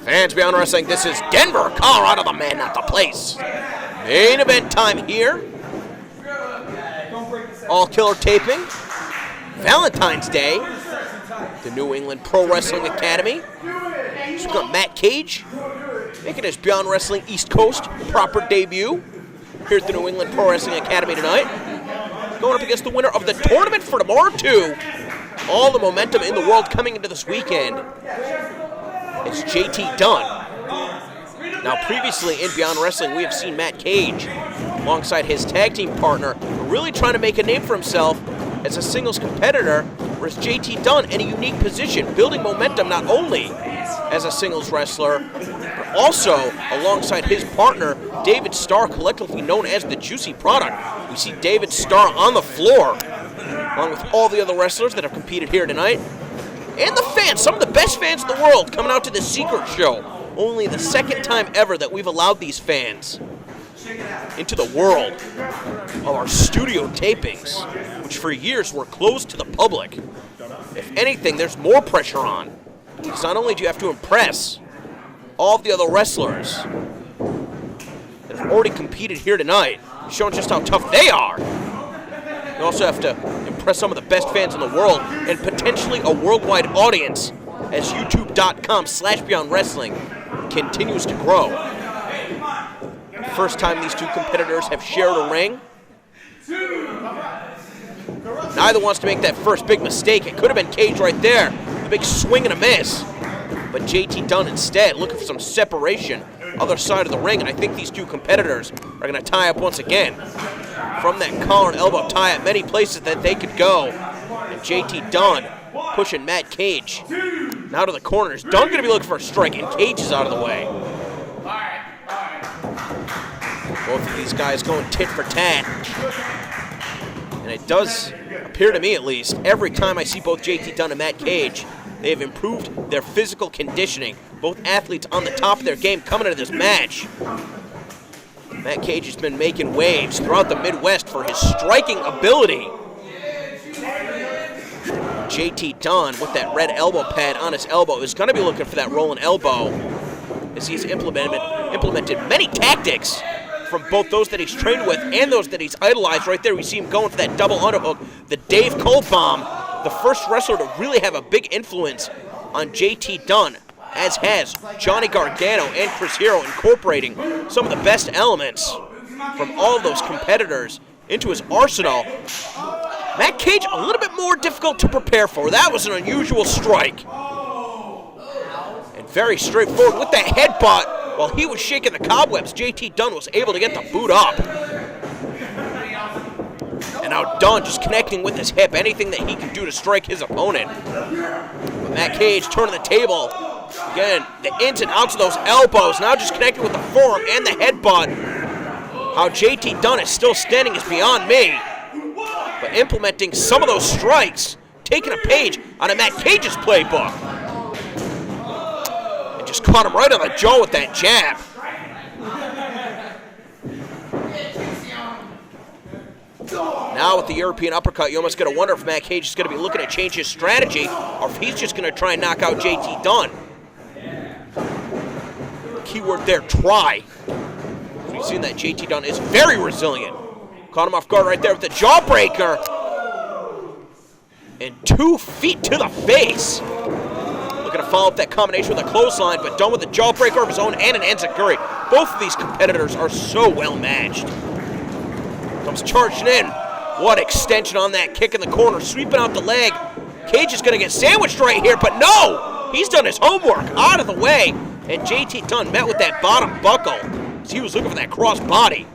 Fans Beyond Wrestling, this is Denver, Colorado, the man, not the place. Main event time here. All Killer taping. Valentine's Day. The New England Pro Wrestling Academy. So we've got Matt Cage making his Beyond Wrestling East Coast proper debut here at the New England Pro Wrestling Academy tonight. Going up against the winner of the tournament for tomorrow, too. All the momentum in the world coming into this weekend. It's JT Dunn. Now, previously in Beyond Wrestling, we have seen Matt Cage alongside his tag team partner really trying to make a name for himself as a singles competitor, whereas JT Dunn in a unique position, building momentum not only as a singles wrestler, but also alongside his partner, David Starr, collectively known as the Juicy Product. We see David Starr on the floor, along with all the other wrestlers that have competed here tonight. And the fans, some of the best fans in the world coming out to this secret show. Only the second time ever that we've allowed these fans into the world of our studio tapings, which for years were closed to the public. If anything, there's more pressure on. Because not only do you have to impress all of the other wrestlers that have already competed here tonight, showing just how tough they are, you also have to impress some of the best fans in the world and potentially a worldwide audience as youtube.com/beyondwrestling continues to grow. First time these two competitors have shared a ring. Neither wants to make that first big mistake. It could have been Cage right there. The big swing and a miss. But JT Dunn instead looking for some separation other side of the ring, and I think these two competitors are going to tie up once again. From that collar and elbow tie at many places that they could go. And JT Dunn pushing Matt Cage now to the corners. Dunn going to be looking for a strike, and Cage is out of the way. Both of these guys going tit for tat. And it does appear to me, at least, every time I see both JT Dunn and Matt Cage, they have improved their physical conditioning. Both athletes on the top of their game coming into this match. Matt Cage has been making waves throughout the Midwest for his striking ability. JT Dunn with that red elbow pad on his elbow is going to be looking for that rolling elbow as he's implemented many tactics from both those that he's trained with and those that he's idolized. Right there we see him going for that double underhook, the Dave Cole bomb, the first wrestler to really have a big influence on JT Dunn, as has Johnny Gargano and Chris Hero, incorporating some of the best elements from all of those competitors into his arsenal. Matt Cage, a little bit more difficult to prepare for. That was an unusual strike. And very straightforward with that headbutt. While he was shaking the cobwebs, JT Dunn was able to get the boot up. And now Dunn just connecting with his hip, anything that he can do to strike his opponent. But Matt Cage turning the table. Again, the ins and outs of those elbows, now just connecting with the forearm and the headbutt. How JT Dunn is still standing is beyond me. But implementing some of those strikes, taking a page out of Matt Cage's playbook. And just caught him right on the jaw with that jab. Now with the European uppercut, you almost got to wonder if Matt Cage is going to be looking to change his strategy or if he's just going to try and knock out JT Dunn. Keyword there, try. We've seen that JT Dunn is very resilient. Caught him off guard right there with the jawbreaker. And 2 feet to the face. Looking to follow up that combination with a clothesline, but Dunn with a jawbreaker of his own and an enziguri. Both of these competitors are so well matched. Comes charging in. What extension on that kick in the corner, sweeping out the leg. Cage is going to get sandwiched right here, but no! He's done his homework, out of the way. And JT Dunn met with that bottom buckle as he was looking for that cross body.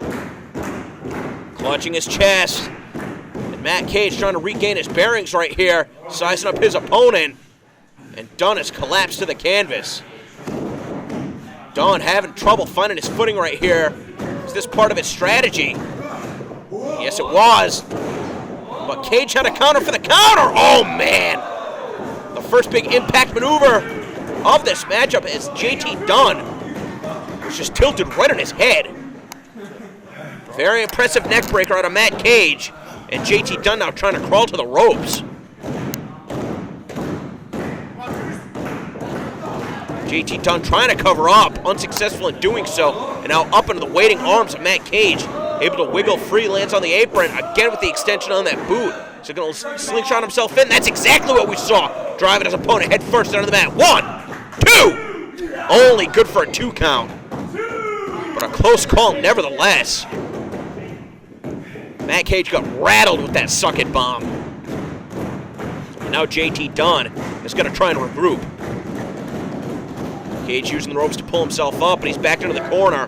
Clutching his chest. And Matt Cage trying to regain his bearings right here, sizing up his opponent. And Dunn has collapsed to the canvas. Dunn having trouble finding his footing right here. Is this part of his strategy? Yes, it was. But Cage had a counter for the counter. Oh, man. The first big impact maneuver of this matchup is JT Dunn. It's just tilted right on his head. Very impressive neck breaker out of Matt Cage. And JT Dunn now trying to crawl to the ropes. JT Dunn trying to cover up, unsuccessful in doing so, and now up into the waiting arms of Matt Cage. Able to wiggle free, lands on the apron, again with the extension on that boot. So going to slingshot himself in. That's exactly what we saw. Driving his opponent head first under the mat. 1, 2! Only good for a 2 count. But a close call nevertheless. Matt Cage got rattled with that suck-it bomb. And now JT Dunn is going to try and regroup. Cage using the ropes to pull himself up, and he's back into the corner.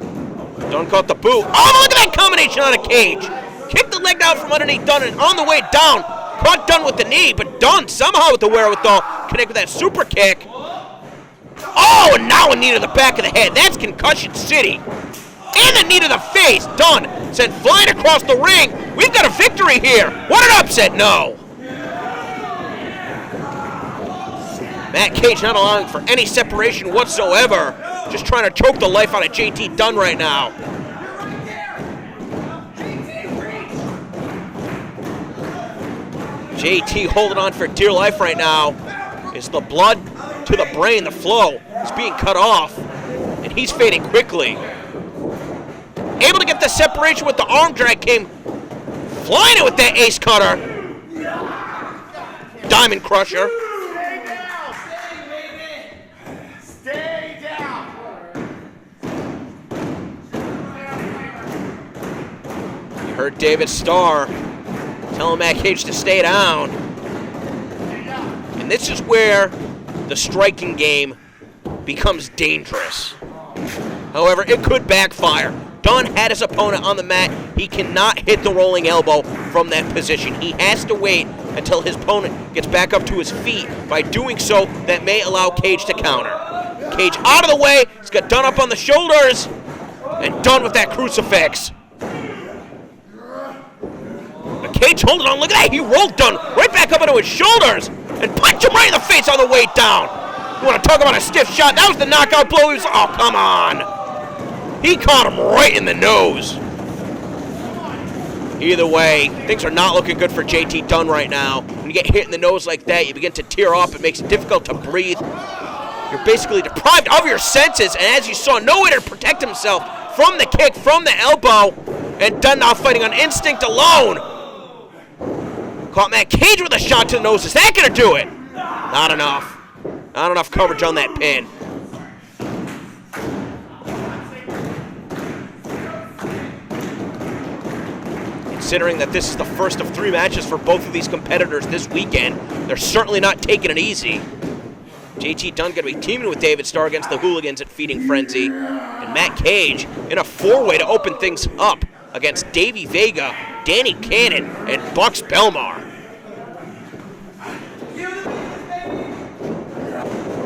Dunn caught the boot. Oh, look at that combination on a Cage. Kicked the leg down from underneath Dunn, and on the way down, caught Dunn with the knee, but Dunn somehow with the wherewithal connect with that super kick. Oh, and now a knee to the back of the head. That's Concussion City. And a knee to the face. Dunn sent flying across the ring. We've got a victory here. What an upset. No. Matt Cage not allowing for any separation whatsoever. Just trying to choke the life out of JT Dunn right now. JT holding on for dear life right now. Is the blood to the brain, the flow is being cut off, and he's fading quickly. Able to get the separation with the arm drag, came flying it with that ace cutter. Diamond Crusher. Stay down. You heard David Starr telling Matt Cage to stay down. And this is where the striking game becomes dangerous. However, it could backfire. Dunn had his opponent on the mat. He cannot hit the rolling elbow from that position. He has to wait until his opponent gets back up to his feet. By doing so, that may allow Cage to counter. Cage out of the way. He's got Dunn up on the shoulders. And Dunn with that crucifix. But Cage holding on. Look at that. He rolled Dunn right back up onto his shoulders and punched him right in the face on the way down. You want to talk about a stiff shot? That was the knockout blow. Oh, come on. He caught him right in the nose. Either way, things are not looking good for JT Dunn right now. When you get hit in the nose like that, you begin to tear up. It makes it difficult to breathe. You're basically deprived of your senses, and as you saw, no way to protect himself from the kick, from the elbow, and Dunn now fighting on instinct alone. Caught Matt Cage with a shot to the nose. Is that going to do it? Not enough. Not enough coverage on that pin. Considering that this is the first of 3 matches for both of these competitors this weekend, they're certainly not taking it easy. JT Dunn going to be teaming with David Starr against the Hooligans at Feeding Frenzy, and Matt Cage in a 4-way to open things up against Davey Vega, Danny Cannon, and Bucks Belmar.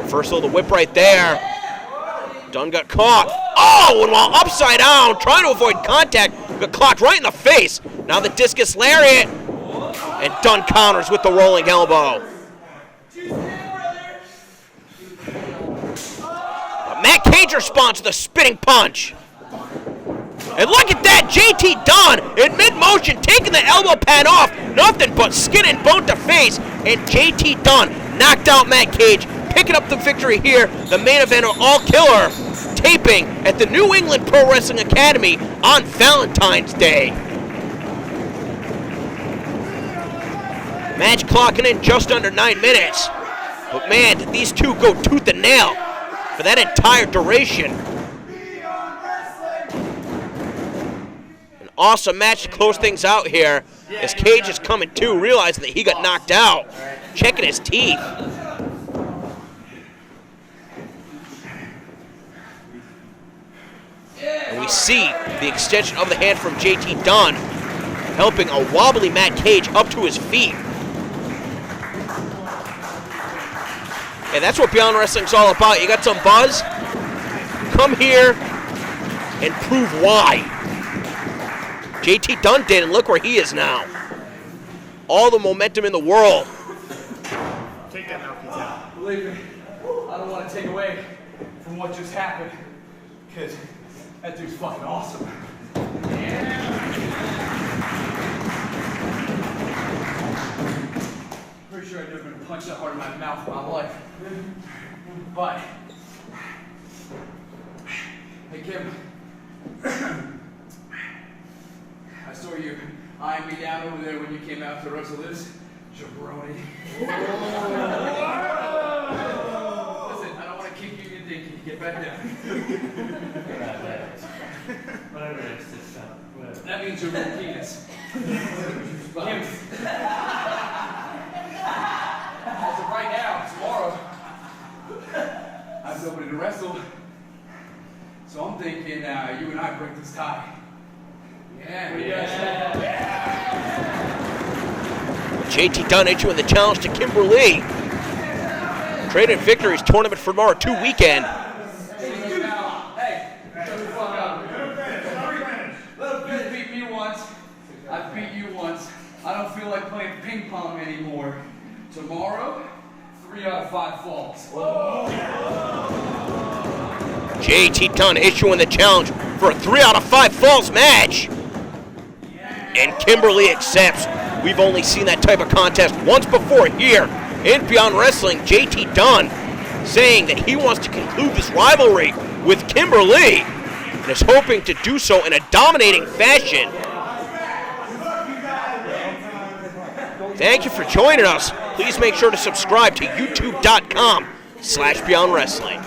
Reversal of the whip right there. Dunn got caught. Oh, and while upside down, trying to avoid contact, got clocked right in the face. Now the discus lariat, and Dunn counters with the rolling elbow. But Matt Cage responds to the spinning punch. And look at that, JT Dunn in mid-motion taking the elbow pad off. Nothing but skin and bone to face. And JT Dunn knocked out Matt Cage, picking up the victory here. The main event of All Killer taping at the New England Pro Wrestling Academy on Valentine's Day. Match clocking in just under 9 minutes. But man, did these two go tooth and nail for that entire duration. An awesome match to close things out here as Cage is coming to, realizing that he got knocked out, checking his teeth. And we see the extension of the hand from JT Dunn, helping a wobbly Matt Cage up to his feet. And that's what Beyond Wrestling's all about. You got some buzz? Come here and prove why. JT Dunn did, and look where he is now. All the momentum in the world. Take that mouthpiece out. Believe me, I don't want to take away from what just happened, because that dude's fucking awesome. Pretty sure I've never been punched that hard in my mouth in my life. But Kim, I saw you eyeing me down over there when you came out to wrestle this jabroni. Listen, I don't want to kick you in your dick. Get back down. Whatever it is, it's whatever. That means you're a penis. Kim. As of right now, tomorrow, I have nobody to wrestle. So I'm thinking you and I break this tie. Yeah. JT Dunn issuing the challenge to Kimberly. Traded Victory's Tournament for Tomorrow 2 weekend. Hey, shut the fuck up. You beat me once. I beat you once. I don't feel like playing ping pong anymore. Tomorrow, 3 out of 5 falls. JT Dunn issuing the challenge for a 3 out of 5 falls match. And Kimberly accepts. We've only seen that type of contest once before here in Beyond Wrestling. JT Dunn saying that he wants to conclude this rivalry with Kimberly and is hoping to do so in a dominating fashion. Thank you for joining us. Please make sure to subscribe to youtube.com/beyondwrestling.